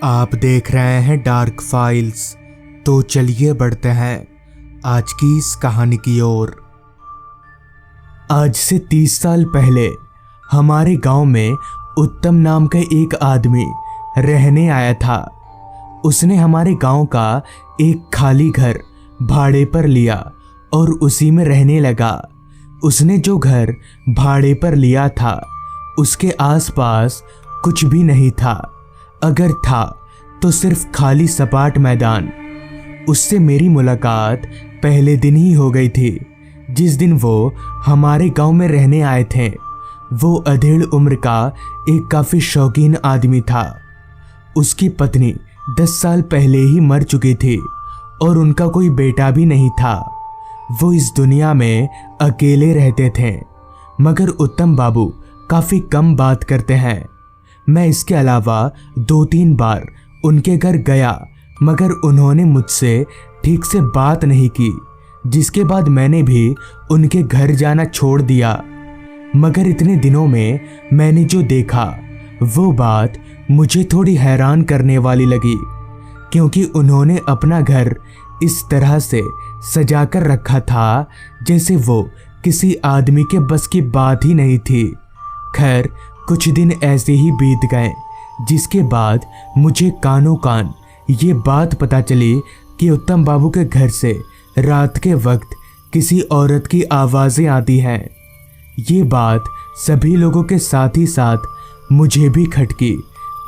आप देख रहे हैं डार्क फाइल्स। तो चलिए बढ़ते हैं आज की इस कहानी की ओर। आज से 30 साल पहले हमारे गांव में उत्तम नाम का एक आदमी रहने आया था। उसने हमारे गांव का एक खाली घर भाड़े पर लिया और उसी में रहने लगा। उसने जो घर भाड़े पर लिया था उसके आसपास कुछ भी नहीं था, अगर था तो सिर्फ खाली सपाट मैदान। उससे मेरी मुलाकात पहले दिन ही हो गई थी जिस दिन वो हमारे गांव में रहने आए थे। वो अधेड़ उम्र का एक काफ़ी शौकीन आदमी था। उसकी पत्नी 10 साल पहले ही मर चुकी थी और उनका कोई बेटा भी नहीं था। वो इस दुनिया में अकेले रहते थे, मगर उत्तम बाबू काफ़ी कम बात करते हैं। मैं इसके अलावा 2-3 बार उनके घर गया, मगर उन्होंने मुझसे ठीक से बात नहीं की, जिसके बाद मैंने भी उनके घर जाना छोड़ दिया। मगर इतने दिनों में मैंने जो देखा वो बात मुझे थोड़ी हैरान करने वाली लगी, क्योंकि उन्होंने अपना घर इस तरह से सजा कर रखा था जैसे वो किसी आदमी के बस की बात ही नहीं थी। खैर, कुछ दिन ऐसे ही बीत गए, जिसके बाद मुझे कानों कान ये बात पता चली कि उत्तम बाबू के घर से रात के वक्त किसी औरत की आवाज़ें आती हैं। ये बात सभी लोगों के साथ ही साथ मुझे भी खटकी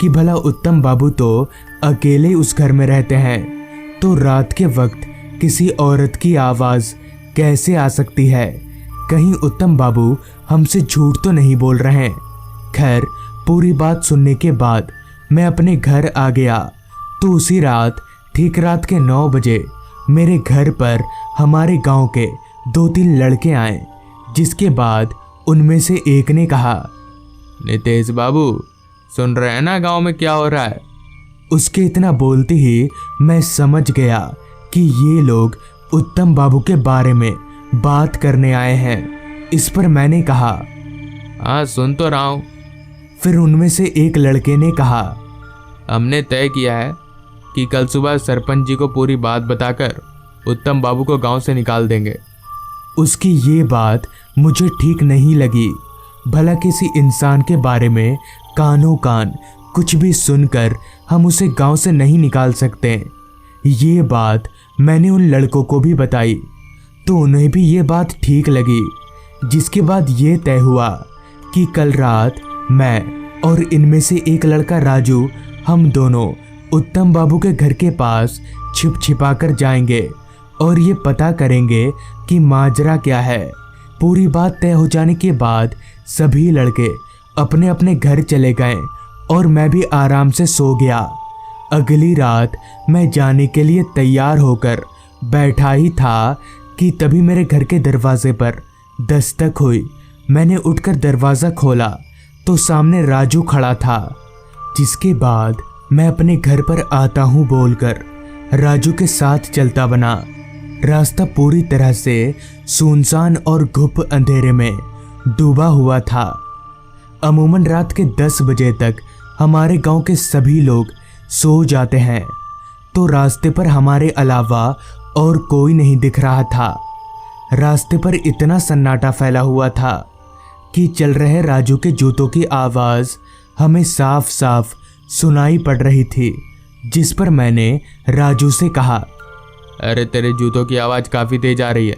कि भला उत्तम बाबू तो अकेले उस घर में रहते हैं, तो रात के वक्त किसी औरत की आवाज़ कैसे आ सकती है? कहीं उत्तम बाबू हमसे झूठ तो नहीं बोल रहे हैं। खैर, पूरी बात सुनने के बाद मैं अपने घर आ गया। तो उसी रात ठीक रात के 9 बजे मेरे घर पर हमारे गांव के 2-3 लड़के आए, जिसके बाद उनमें से एक ने कहा, नितेश बाबू, सुन रहे हैं ना गांव में क्या हो रहा है? उसके इतना बोलते ही मैं समझ गया कि ये लोग उत्तम बाबू के बारे में बात करने आए हैं। इस पर मैंने कहा, हाँ सुन तो रहा हूँ। फिर उनमें से एक लड़के ने कहा, हमने तय किया है कि कल सुबह सरपंच जी को पूरी बात बताकर उत्तम बाबू को गांव से निकाल देंगे। उसकी ये बात मुझे ठीक नहीं लगी। भला किसी इंसान के बारे में कानों कान कुछ भी सुनकर हम उसे गांव से नहीं निकाल सकते। ये बात मैंने उन लड़कों को भी बताई, तो उन्हें भी ये बात ठीक लगी, जिसके बाद ये तय हुआ कि कल रात मैं और इनमें से एक लड़का राजू, हम दोनों उत्तम बाबू के घर के पास छिप छिपा कर जाएंगे और ये पता करेंगे कि माजरा क्या है। पूरी बात तय हो जाने के बाद सभी लड़के अपने अपने घर चले गए और मैं भी आराम से सो गया। अगली रात मैं जाने के लिए तैयार होकर बैठा ही था कि तभी मेरे घर के दरवाजे पर दस्तक हुई। मैंने उठकर दरवाज़ा खोला तो सामने राजू खड़ा था, जिसके बाद मैं अपने घर पर आता हूँ बोलकर राजू के साथ चलता बना। रास्ता पूरी तरह से सुनसान और घुप अंधेरे में डूबा हुआ था। अमूमन रात के 10 बजे तक हमारे गांव के सभी लोग सो जाते हैं, तो रास्ते पर हमारे अलावा और कोई नहीं दिख रहा था। रास्ते पर इतना सन्नाटा फैला हुआ था कि चल रहे राजू के जूतों की आवाज़ हमें साफ साफ सुनाई पड़ रही थी, जिस पर मैंने राजू से कहा, अरे तेरे जूतों की आवाज़ काफ़ी तेज आ रही है,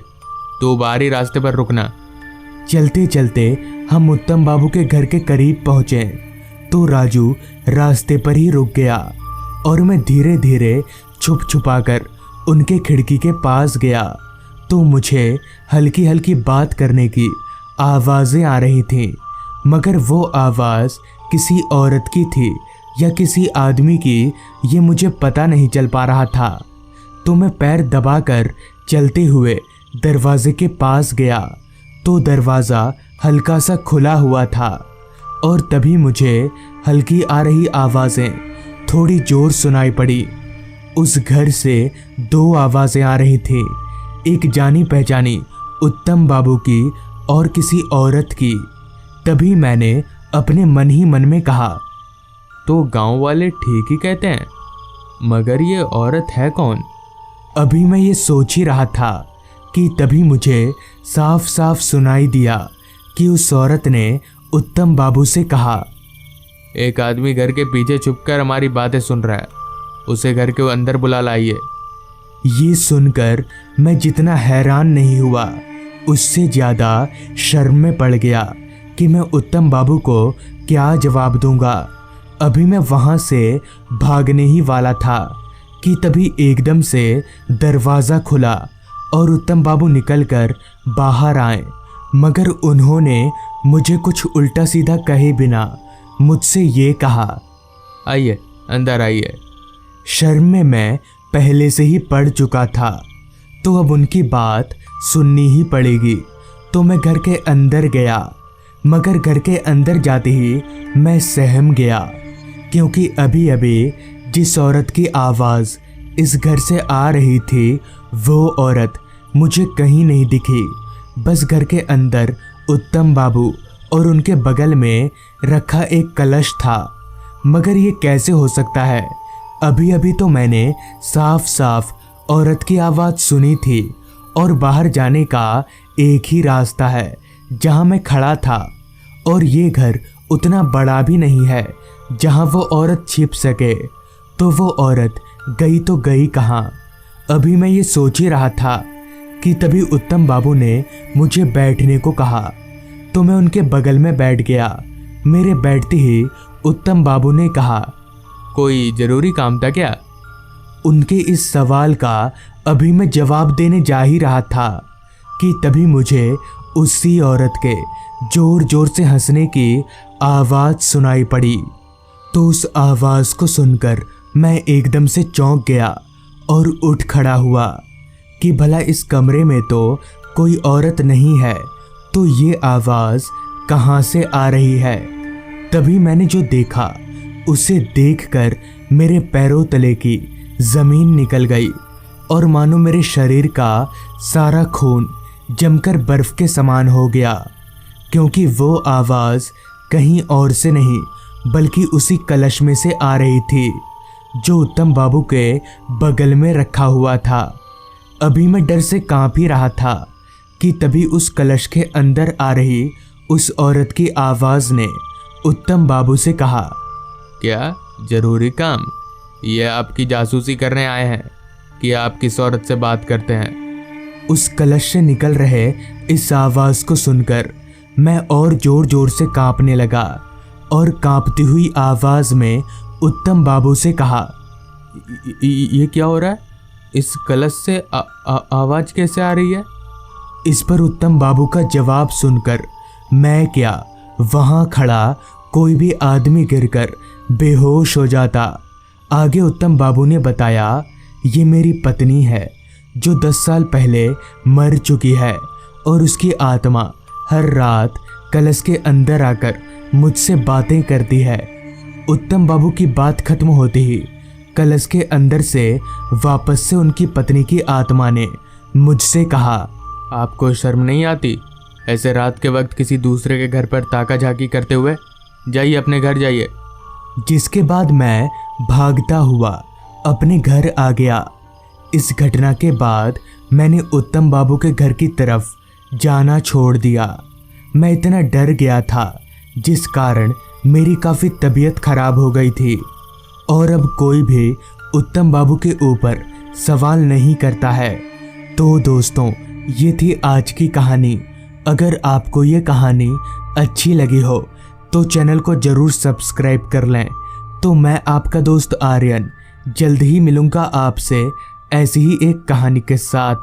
तो बाहरी रास्ते पर रुकना। चलते चलते हम उत्तम बाबू के घर के करीब पहुँचे तो राजू रास्ते पर ही रुक गया और मैं धीरे धीरे छुप छुपा कर उनके खिड़की के पास गया। तो मुझे हल्की हल्की बात करने की आवाज़ें आ रही थीं, मगर वो आवाज़ किसी औरत की थी या किसी आदमी की, ये मुझे पता नहीं चल पा रहा था। तो मैं पैर दबाकर चलते हुए दरवाजे के पास गया तो दरवाज़ा हल्का सा खुला हुआ था और तभी मुझे हल्की आ रही आवाज़ें थोड़ी जोर सुनाई पड़ी। उस घर से 2 आवाज़ें आ रही थीं, एक जानी पहचानी उत्तम बाबू की और किसी औरत की। तभी मैंने अपने मन ही मन में कहा, तो गांव वाले ठीक ही कहते हैं, मगर ये औरत है कौन? अभी मैं ये सोच ही रहा था कि तभी मुझे साफ साफ सुनाई दिया कि उस औरत ने उत्तम बाबू से कहा, एक आदमी घर के पीछे छुपकर हमारी बातें सुन रहा है, उसे घर के अंदर बुला लाइए। ये सुनकर मैं जितना हैरान नहीं हुआ, उससे ज़्यादा शर्म में पड़ गया कि मैं उत्तम बाबू को क्या जवाब दूंगा। अभी मैं वहाँ से भागने ही वाला था कि तभी एकदम से दरवाज़ा खुला और उत्तम बाबू निकलकर बाहर आए, मगर उन्होंने मुझे कुछ उल्टा सीधा कहे बिना मुझसे ये कहा, आइए अंदर आइए। शर्म में मैं पहले से ही पड़ चुका था, तो अब उनकी बात सुननी ही पड़ेगी। तो मैं घर के अंदर गया, मगर घर के अंदर जाते ही मैं सहम गया, क्योंकि अभी अभी जिस औरत की आवाज़ इस घर से आ रही थी वो औरत मुझे कहीं नहीं दिखी। बस घर के अंदर उत्तम बाबू और उनके बगल में रखा एक कलश था। मगर ये कैसे हो सकता है? अभी अभी तो मैंने साफ साफ औरत की आवाज़ सुनी थी और बाहर जाने का एक ही रास्ता है जहाँ मैं खड़ा था, और ये घर उतना बड़ा भी नहीं है जहाँ वो औरत छिप सके। तो वो औरत गई तो गई कहाँ? अभी मैं ये सोच ही रहा था कि तभी उत्तम बाबू ने मुझे बैठने को कहा, तो मैं उनके बगल में बैठ गया। मेरे बैठते ही उत्तम बाबू ने कहा, कोई ज़रूरी काम था क्या? उनके इस सवाल का अभी मैं जवाब देने जा ही रहा था कि तभी मुझे उसी औरत के जोर जोर से हंसने की आवाज़ सुनाई पड़ी। तो उस आवाज़ को सुनकर मैं एकदम से चौंक गया और उठ खड़ा हुआ कि भला इस कमरे में तो कोई औरत नहीं है, तो ये आवाज़ कहाँ से आ रही है? तभी मैंने जो देखा उसे देखकर मेरे पैरों तले की ज़मीन निकल गई और मानो मेरे शरीर का सारा खून जमकर बर्फ़ के समान हो गया, क्योंकि वो आवाज़ कहीं और से नहीं बल्कि उसी कलश में से आ रही थी जो उत्तम बाबू के बगल में रखा हुआ था। अभी मैं डर से कांप ही रहा था कि तभी उस कलश के अंदर आ रही उस औरत की आवाज़ ने उत्तम बाबू से कहा, क्या ज़रूरी काम? ये आपकी जासूसी करने आए हैं कि आप किस औरत से बात करते हैं? उस कलश से निकल रहे इस आवाज़ को सुनकर मैं और ज़ोर ज़ोर से कांपने लगा और कांपती हुई आवाज़ में उत्तम बाबू से कहा, ये क्या हो रहा है? इस कलश से आवाज़ कैसे आ रही है? इस पर उत्तम बाबू का जवाब सुनकर मैं क्या, वहाँ खड़ा कोई भी आदमी गिरकर बेहोश हो जाता। आगे उत्तम बाबू ने बताया, ये मेरी पत्नी है जो 10 साल पहले मर चुकी है और उसकी आत्मा हर रात कलश के अंदर आकर मुझसे बातें करती है। उत्तम बाबू की बात खत्म होते ही कलश के अंदर से वापस से उनकी पत्नी की आत्मा ने मुझसे कहा, आपको शर्म नहीं आती ऐसे रात के वक्त किसी दूसरे के घर पर ताका झाकी करते हुए? जाइए अपने घर जाइए। जिसके बाद मैं भागता हुआ अपने घर आ गया। इस घटना के बाद मैंने उत्तम बाबू के घर की तरफ जाना छोड़ दिया। मैं इतना डर गया था जिस कारण मेरी काफ़ी तबीयत खराब हो गई थी और अब कोई भी उत्तम बाबू के ऊपर सवाल नहीं करता है। तो दोस्तों, ये थी आज की कहानी। अगर आपको ये कहानी अच्छी लगी हो तो चैनल को ज़रूर सब्सक्राइब कर लें। तो मैं आपका दोस्त आर्यन जल्द ही मिलूँगा आपसे ऐसी ही एक कहानी के साथ।